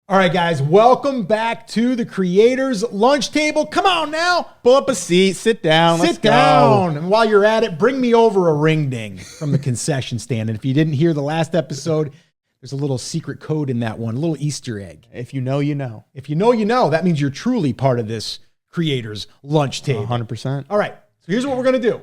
All right, guys, welcome back to the Creators Lunch Table. Come on now. Pull up a seat, sit down, Sit down. And while you're at it, bring me over a ring ding from the concession stand. And if you didn't hear the last episode, there's a little secret code in that one, a little Easter egg. If you know, you know. If you know, you know. That means you're truly part of this Creators Lunch Table. 100%. All right, so here's what we're going to do.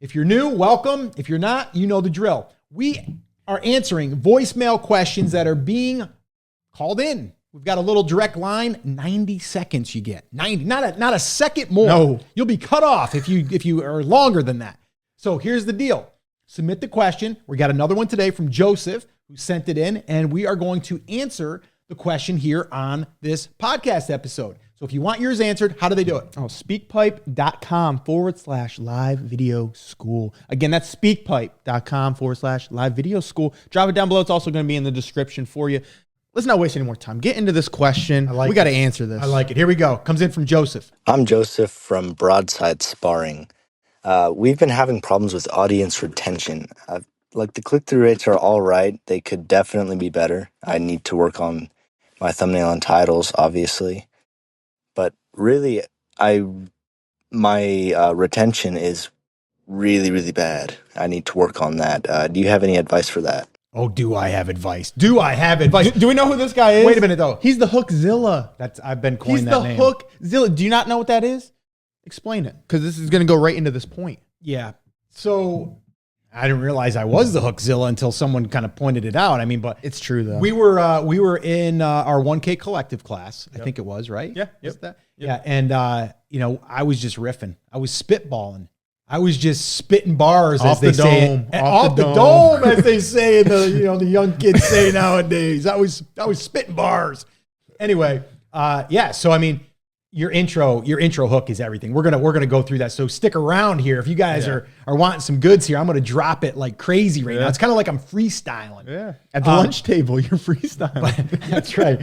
If you're new, welcome. If you're not, you know the drill. We are answering voicemail questions that are being called in. We've got a little direct line, 90 seconds you get. 90, not a second more. No. You'll be cut off if you are longer than that. So here's the deal. Submit the question. We got another one today from Joseph who sent it in, and we are going to answer the question here on this podcast episode. So if you want yours answered, how do they do it? Speakpipe.com/live video school. Again, that's speakpipe.com/live video school. Drop it down below. It's also going to be in the description for you. Let's not waste any more time. Get into this question. We got to answer this. I like it. Here we go. Comes in from Joseph. I'm Joseph from Broadside Sparring. We've been having problems with audience retention. Like the click-through rates are all right. They could definitely be better. I need to work on my thumbnail and titles, obviously. But really, my retention is really, really bad. I need to work on that. Do you have any advice for that? Oh, do I have advice? Do I have advice? Do we know who this guy is? Wait a minute, though. He's the Hookzilla. I've been coined He's that the name. Hookzilla. Do you not know what that is? Explain it, because this is going to go right into this point. Yeah. So I didn't realize I was the Hookzilla until someone kind of pointed it out. I mean, but It's true, though. we were in our 1K collective class. I think it was, right? Yeah, Was yep, that? yep. Yeah. And, I was just riffing. I was spitballing. I was just spitting bars, Off as they the say. dome. Off the dome, as they say in the young kids say nowadays. I was spitting bars. Anyway, yeah. So I mean, your intro hook is everything. We're gonna go through that. So stick around here. If you guys are wanting some goods here, I'm gonna drop it like crazy right now. It's kind of like I'm freestyling. Yeah. At the lunch table, you're freestyling. That's right.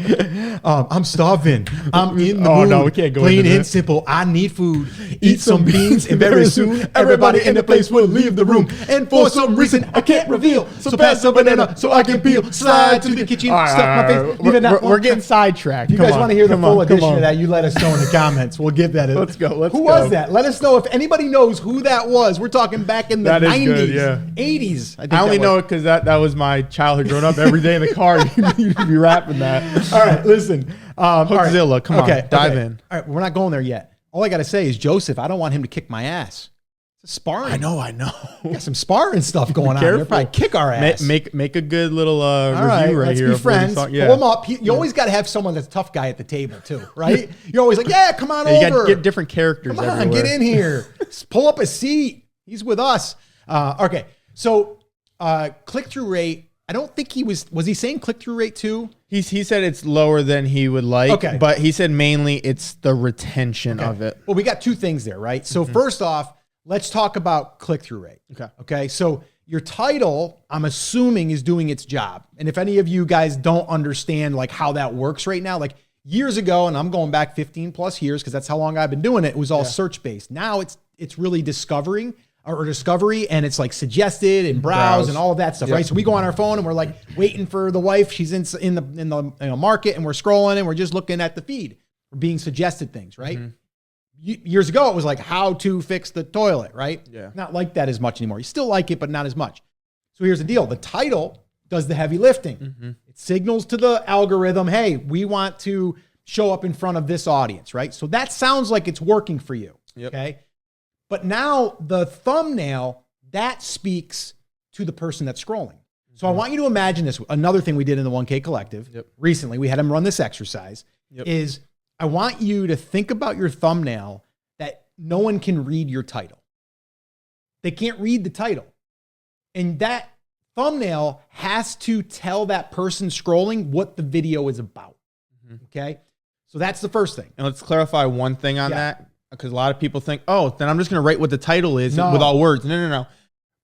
I'm starving. I'm in the Oh, mood. no, we can't go Plain into and that. simple. I need food. Eat some beans, and very soon everybody in the place will leave the room. And for some reason I can't reveal. So pass a banana so I can peel. Slide to the kitchen, stuff my face. Leave it out. We're getting sidetracked. You guys want to hear the full edition of that? You let us know in the comments. We'll give that. Let's go. Who was that? Let us know if anybody knows who that was. We're talking back in the That is 90s, good, yeah. 80s. I only know it because that was my childhood growing up. Every day in the car, you'd be rapping that. All right, listen. Hookzilla, come on, dive in. All right, we're not going there yet. All I got to say is, Joseph, I don't want him to kick my ass. It's sparring. I know. Got some sparring stuff going on. careful. They'll probably kick our ass. Make a good little All review right, right let's here. be of what he's friends. talking- Pull them up. You always got to have someone that's a tough guy at the table too, right? You're always like, yeah, come on Yeah, you over. got to get different characters Come on, everywhere. get in here. Pull up a seat. He's with us. Okay, so click-through rate. I don't think was he saying click-through rate too? He said it's lower than he would like, Okay. but he said mainly it's the retention of it. Well, we got two things there, right? So first off, let's talk about click-through rate. Okay. So your title, I'm assuming, is doing its job. And if any of you guys don't understand like how that works right now, like years ago, and I'm going back 15 plus years because that's how long I've been doing it, it was all search-based. Now it's really discovery, and it's like suggested and browse and all of that stuff, right? So we go on our phone and we're like waiting for the wife. She's in the market, and we're scrolling and we're just looking at the feed. We're being suggested things, right? Years ago, it was like how to fix the toilet, right? Yeah. Not like that as much anymore. You still like it, but not as much. So here's the deal. The title does the heavy lifting. It signals to the algorithm, hey, we want to show up in front of this audience, right? So that sounds like it's working for you, okay? But now the thumbnail, that speaks to the person that's scrolling. So I want you to imagine this. Another thing we did in the 1K Collective recently, we had them run this exercise, is I want you to think about your thumbnail that no one can read your title. They can't read the title. And that thumbnail has to tell that person scrolling what the video is about, okay? So that's the first thing. And let's clarify one thing on that, because a lot of people think, oh, then I'm just going to write what the title is with all words. No.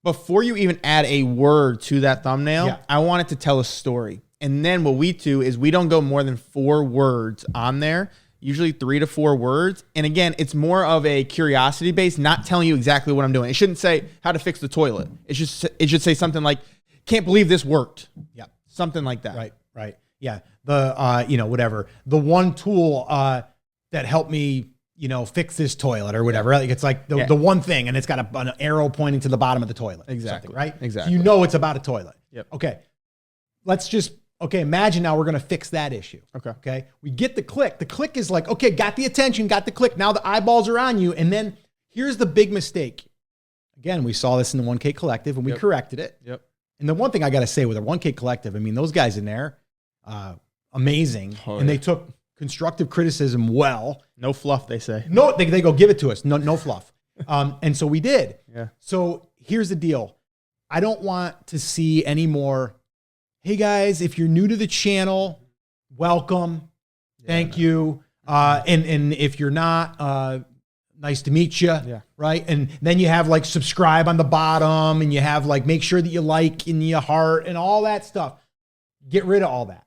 Before you even add a word to that thumbnail, I want it to tell a story. And then what we do is we don't go more than 4 words on there, usually 3 to 4 words. And again, it's more of a curiosity base, not telling you exactly what I'm doing. It shouldn't say how to fix the toilet. It should say something like, can't believe this worked. Yeah. Something like that. Right. Yeah. The, whatever. The one tool that helped me, fix this toilet or whatever. Like it's like the one thing, and it's got an arrow pointing to the bottom of the toilet. Exactly. Right? Exactly. So it's about a toilet. Yep. Okay. Imagine now we're going to fix that issue. Okay. We get the click. The click is like, okay, got the attention, got the click. Now the eyeballs are on you. And then here's the big mistake. Again, we saw this in the 1K Collective and we corrected it. Yep. And the one thing I got to say with the 1K Collective, I mean, those guys in there, amazing. And they took constructive criticism well. No fluff, they say. No, they go, give it to us. No fluff. And so we did. Yeah. So here's the deal. I don't want to see any more, hey guys, if you're new to the channel, welcome. Thank you. And if you're not, nice to meet you. Yeah. Right. And then you have like subscribe on the bottom, and you have like make sure that you like and you heart and all that stuff. Get rid of all that.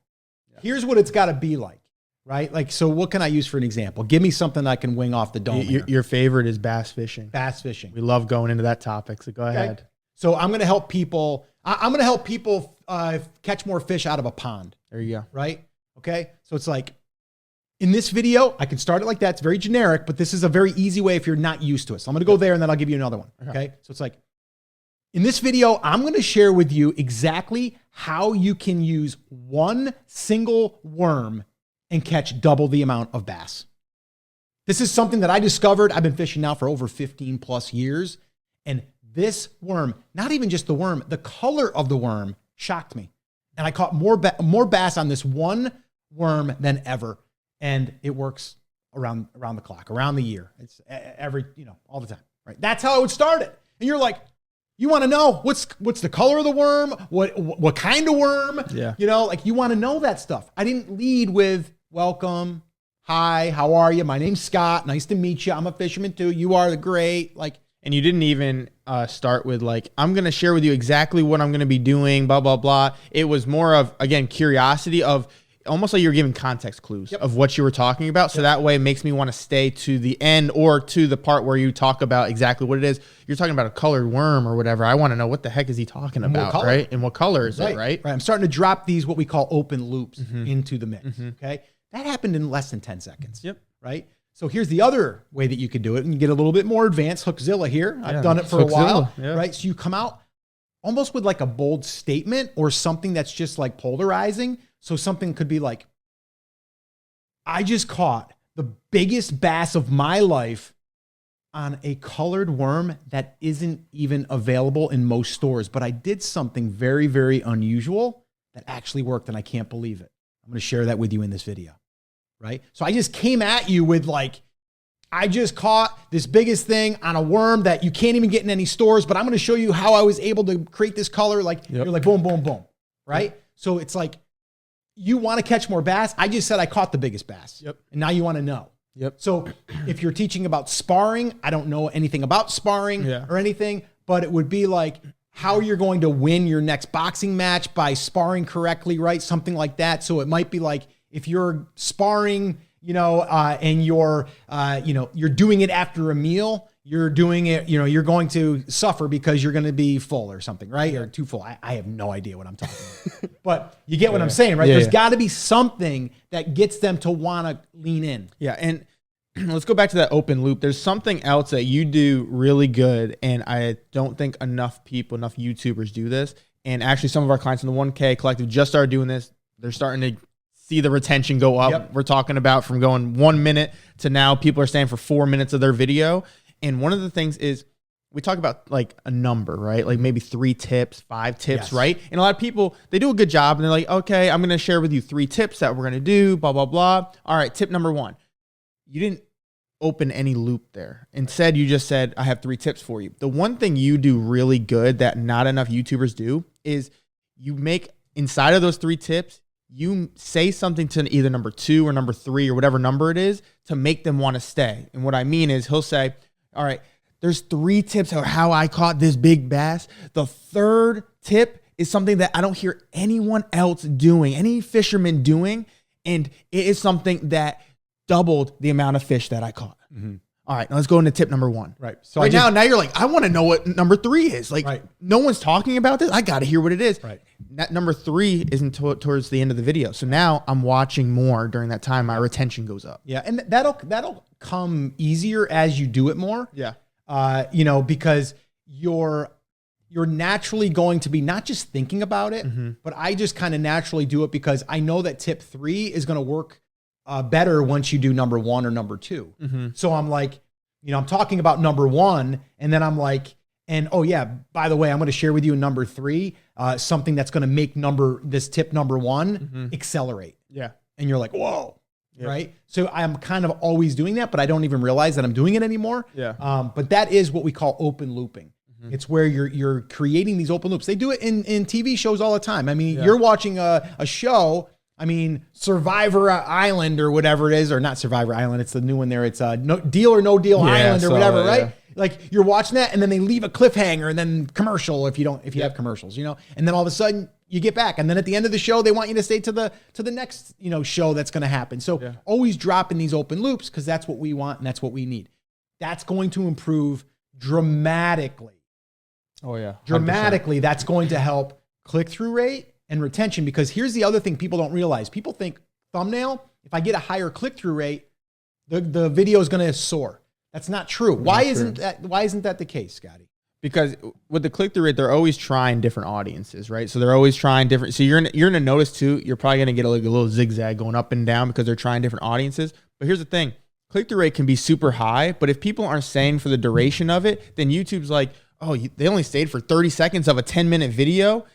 Yeah. Here's what it's got to be like. Right? Like, so what can I use for an example? Give me something I can wing off the dome. Your favorite is bass fishing. Bass fishing. We love going into that topic. So go ahead. So I'm going to help people. I'm going to help people catch more fish out of a pond. There you go. Right? Okay. So it's like in this video, I can start it like that. It's very generic, but this is a very easy way if you're not used to it. So I'm going to go there and then I'll give you another one. Okay. So it's like in this video, I'm going to share with you exactly how you can use one single worm and catch double the amount of bass. This is something that I discovered. I've been fishing now for over 15 plus years. And this worm, not even just the worm, the color of the worm shocked me. And I caught more bass on this one worm than ever. And it works around the clock, around the year. It's every, all the time, right? That's how I would start it. And you're like, you want to know what's the color of the worm? What kind of worm? Yeah. Like you want to know that stuff. I didn't lead with welcome. Hi, how are you? My name's Scott. Nice to meet you. I'm a fisherman too. You are the great. And you didn't even start with I'm going to share with you exactly what I'm going to be doing, blah, blah, blah. It was more of, again, curiosity of almost like you're giving context clues of what you were talking about. So that way it makes me want to stay to the end or to the part where you talk about exactly what it is. You're talking about a colored worm or whatever. I want to know what the heck is he talking about, right? And what color is it, right? Right. I'm starting to drop these, what we call open loops into the mix. Okay. That happened in less than 10 seconds. Yep. Right. So here's the other way that you could do it and get a little bit more advanced. Hookzilla here. I've done it for a while. Yeah. Right. So you come out almost with like a bold statement or something that's just like polarizing. So something could be like, I just caught the biggest bass of my life on a colored worm that isn't even available in most stores. But I did something very, very unusual that actually worked, and I can't believe it. I'm going to share that with you in this video. Right? So I just came at you with I just caught this biggest thing on a worm that you can't even get in any stores, but I'm going to show you how I was able to create this color. You're like, boom, boom, boom. Right? So it's like, you want to catch more bass. I just said I caught the biggest bass. Yep. And now you want to know. Yep. So if you're teaching about sparring, I don't know anything about sparring or anything, but it would be like how you're going to win your next boxing match by sparring correctly, right? Something like that. So it might be like, if you're sparring, and you're doing it after a meal, you're doing it, you're going to suffer because you're going to be full or something, right? Or too full. I have no idea what I'm talking about, but you get what I'm saying, right? There's got to be something that gets them to want to lean in. Yeah. And let's go back to that open loop. There's something else that you do really good. And I don't think enough YouTubers do this. And actually some of our clients in the 1K Collective just started doing this. They're starting to see the retention go up. Yep. We're talking about from going 1 minute to now people are staying for 4 minutes of their video. And one of the things is we talk about like a number, right? Like maybe 3 tips, 5 tips, right? And a lot of people, they do a good job and they're like, okay, I'm going to share with you 3 tips that we're going to do, blah, blah, blah. All right. Tip number 1, you didn't open any loop there. Instead, you just said, I have 3 tips for you. The one thing you do really good that not enough YouTubers do is you make inside of those 3 tips, you say something to either number 2 or number 3 or whatever number it is to make them want to stay. And what I mean is he'll say, all right, there's 3 tips of how I caught this big bass. The 3rd tip is something that I don't hear anyone else doing, any fisherman doing. And it is something that doubled the amount of fish that I caught. All right, now let's go into tip number 1. Right. So now you're like, I want to know what number 3 is. Like, no one's talking about this. I got to hear what it is. Right. number 3 isn't towards the end of the video. So now I'm watching more during that time. My retention goes up. Yeah. And that'll come easier as you do it more. Yeah. Because you're naturally going to be not just thinking about it, but I just kind of naturally do it because I know that tip 3 is going to work better once you do number 1 or number 2. So I'm like, I'm talking about number 1, and then I'm like, and oh yeah, by the way, I'm going to share with you in number 3, something that's going to make this tip number 1 accelerate. Yeah. And you're like, whoa. Yep. Right. So I'm kind of always doing that, but I don't even realize that I'm doing it anymore. Yeah. But that is what we call open looping. It's where you're creating these open loops. They do it in TV shows all the time. I mean, you're watching a show. I mean, Survivor Island or whatever it is, or not Survivor Island. It's the new one there. It's Deal or No Deal Island or whatever, right? Yeah. Like you're watching that, and then they leave a cliffhanger, and then commercial if you have commercials, and then all of a sudden you get back, and then at the end of the show they want you to stay to the next show that's going to happen. So always drop in these open loops because that's what we want and that's what we need. That's going to improve dramatically. Oh yeah, 100%. Dramatically. That's going to help click-through rate and retention, because here's the other thing people don't realize. People think thumbnail, if I get a higher click-through rate, the video is going to soar. That's not true. Why isn't that the case, Scotty? Because with the click-through rate, they're always trying different audiences, right? So they're always trying different. So you're gonna notice too. You're probably gonna get a little zigzag going up and down because they're trying different audiences. But here's the thing: click-through rate can be super high, but if people aren't staying for the duration of it, then YouTube's like, oh, they only stayed for 30 seconds of a 10-minute video.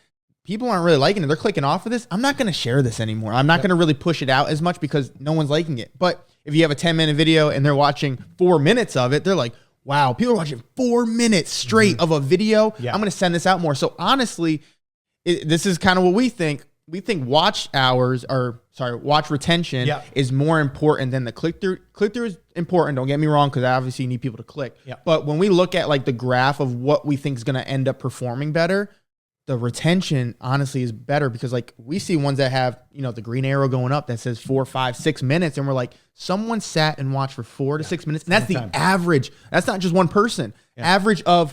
People aren't really liking it. They're clicking off of this. I'm not going to share this anymore. I'm not going to really push it out as much because no one's liking it. But if you have a 10-minute video and they're watching 4 minutes of it, they're like, wow, people are watching 4 minutes straight of a video. Yeah. I'm going to send this out more. So honestly, this is kind of what we think. We think watch retention is more important than the click-through. Click-through is important, don't get me wrong, because obviously you need people to click. Yeah. But when we look at like the graph of what we think is going to end up performing better, the retention honestly is better, because like we see ones that have, the green arrow going up that says 4, 5, 6 minutes. And we're like, someone sat and watched for 4 to 6 minutes. And that's the average. That's not just one person. Yeah. Average of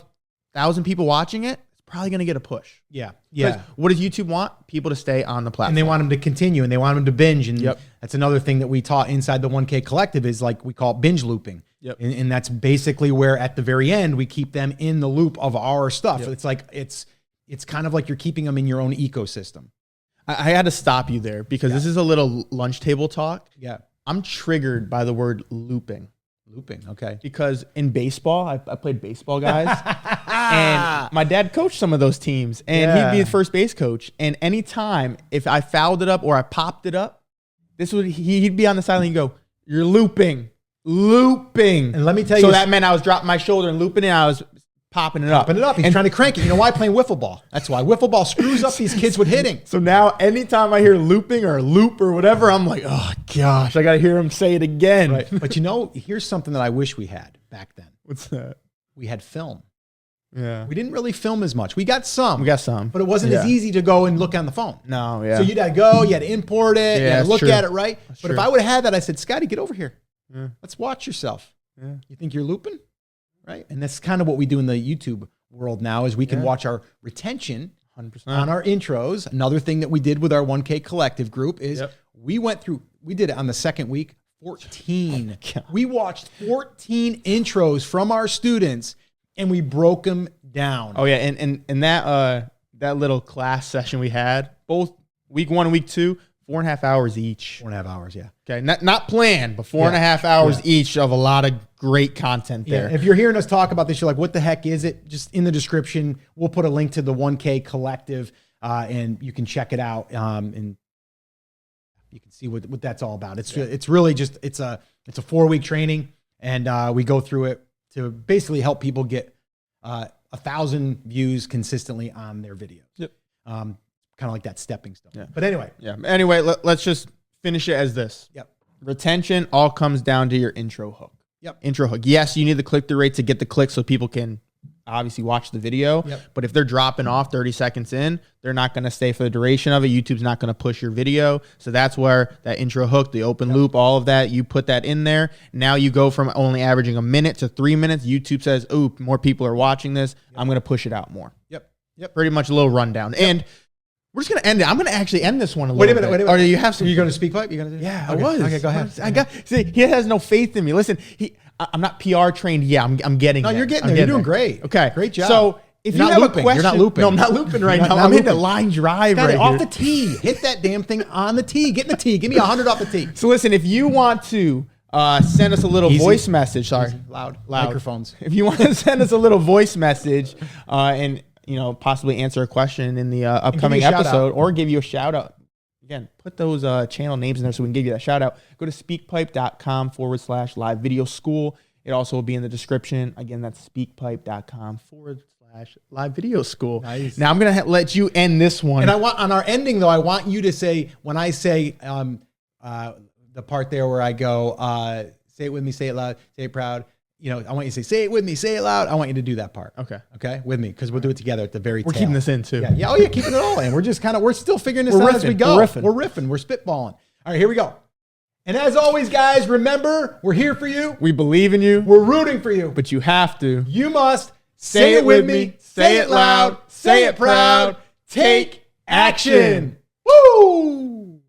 1,000 people watching it, it's probably going to get a push. Yeah. Yeah. What does YouTube want? People to stay on the platform. And they want them to continue, and they want them to binge. And that's another thing that we taught inside the 1K Collective is like we call it binge looping. Yep. And that's basically where at the very end, we keep them in the loop of our stuff. Yep. It's like, it's kind of like you're keeping them in your own ecosystem. I had to stop you there because this is a little lunch table talk. Yeah. I'm triggered by the word looping. Looping, okay. Because in baseball, I played baseball, guys. And my dad coached some of those teams. And he'd be the first base coach. And anytime, if I fouled it up or I popped it up, he'd be on the sideline and go, you're looping. And let me tell you. So that meant I was dropping my shoulder and looping it. And I was popping it up. He's trying to crank it. You know why? Playing wiffle ball. That's why. Wiffle ball screws up these kids with hitting. So now anytime I hear looping or loop or whatever, I'm like, oh gosh, I got to hear him say it again. Right. But here's something that I wish we had back then. What's that? We had film. Yeah. We didn't really film as much. We got some. But it wasn't as easy to go and look on the phone. No, yeah. So you had to go, you had to import it, you had to look at it, right? That's but true. if I would have had that, I said, Scotty, get over here. Yeah. Let's watch yourself. Yeah. You think you're looping? Right? And that's kind of what we do in the YouTube world now is we can watch our retention 100% on our intros. Another thing that we did with our 1K Collective group is we did it on the second week, 14. We watched 14 intros from our students and we broke them down. Oh yeah. And that little class session we had, both week 1 and week 2, 4.5 hours each. 4.5 hours, yeah. Okay, not planned, but 4.5 hours each of a lot of great content there. Yeah. If you're hearing us talk about this, you're like, what the heck is it? Just in the description, we'll put a link to the 1K Collective, and you can check it out, and you can see what that's all about. It's really just it's a 4-week training, and we go through it to basically help people get 1,000 views consistently on their videos. Yep. Kind of like that stepping stone. Yeah. But anyway. Yeah. Anyway, let's just finish it as this. Yep. Retention all comes down to your intro hook. Yep. Intro hook. Yes, you need the click-through rate to get the click so people can obviously watch the video. Yep. But if they're dropping off 30 seconds in, they're not going to stay for the duration of it. YouTube's not going to push your video. So that's where that intro hook, the open loop, all of that, you put that in there. Now you go from only averaging a minute to 3 minutes. YouTube says, ooh, more people are watching this. I'm going to push it out more. Yep. Pretty much a little rundown. And We're just gonna end it. I'm gonna actually end this one a little bit. Wait a minute. Or do you have some? Are you going to speak pipe? You going to do? Yeah, okay. I was. Okay, go ahead. See, he has no faith in me. Listen, I'm not PR trained. Yeah, I'm getting. No, there. you're getting there. You're doing great. Okay, great job. So if You're you not have looping. a question, You're not looping. No, I'm not looping right You're now. not I'm hitting the looping. line drive Got right it off here. the tee. Hit that damn thing on the tee. Get in the tee. Give me 100 off the tee. So listen, if you want to send us a little Easy. voice message, sorry, Easy. Loud microphones. If you want to send us a little voice message and possibly answer a question in the upcoming episode or give you a shout out, again, put those channel names in there so we can give you that shout out. Go to speakpipe.com/live video school. It also will be in the description. Again, that's speakpipe.com/live video school. Nice. Now I'm going to let you end this one. And I want, on our ending though, I want you to say, when I say the part there where I go, say it with me, say it loud, say it proud. I want you to say it with me, say it loud. I want you to do that part. Okay. Okay. With me. Cause we'll do it together at the very We're tail. keeping this in too. Yeah. Oh yeah. Keeping it all in. We're just we're still figuring this out as we go. We're riffing. We're spitballing. All right, here we go. And as always, guys, remember, we're here for you. We believe in you. We're rooting for you. But you have to. You must say it with me, say it loud, say it proud, take action. Woo!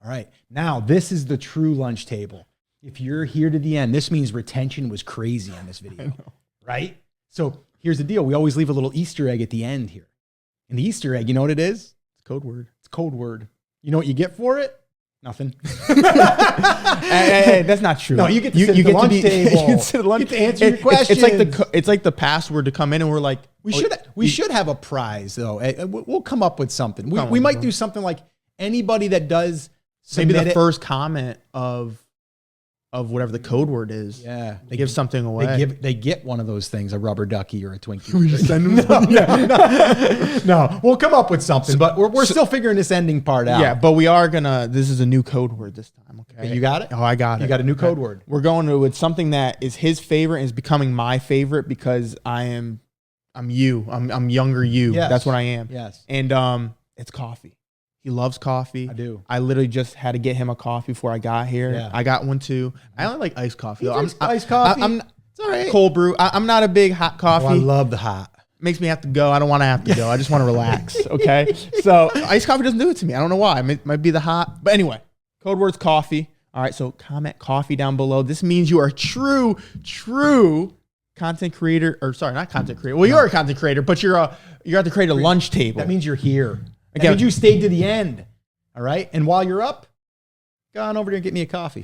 All right. Now, this is the true lunch table. If you're here to the end, this means retention was crazy on this video, right? So here's the deal. We always leave a little Easter egg at the end here. And the Easter egg, you know what it is? It's code word. It's code word. You know what you get for it? Nothing. Hey, that's not true. No, you get to sit at the lunch table. You get to answer your questions. It's like the password to come in, and we're like, we should have a prize though. We'll come up with something. We might do something like anybody that does maybe the first comment of whatever the code word is. Yeah, they give something away. They get one of those things, a rubber ducky or a Twinkie. We just send them something. No, we'll come up with something, but we're still figuring this ending part out. Yeah, but we are gonna. This is a new code word this time. Okay, you got it. Oh, I got it. You got a new code word. We're going with something that is his favorite and is becoming my favorite because I'm younger you. Yes. That's what I am. Yes. And it's coffee. He loves coffee. I do. I literally just had to get him a coffee before I got here. Yeah. I got one too. I only like iced coffee. Iced coffee. It's all right. Cold brew. I'm not a big hot coffee. Oh, I love the hot. Makes me have to go. I don't want to have to go. I just want to relax. Okay. So iced coffee doesn't do it to me. I don't know why. It might be the hot. But anyway, code word's coffee. All right. So comment coffee down below. This means you are a true content creator. Or sorry, not content creator. Well, you're a content creator, but you have to create a lunch table. That means you're here. That Again, means you stayed to the end. All right. And while you're up, go on over there and get me a coffee.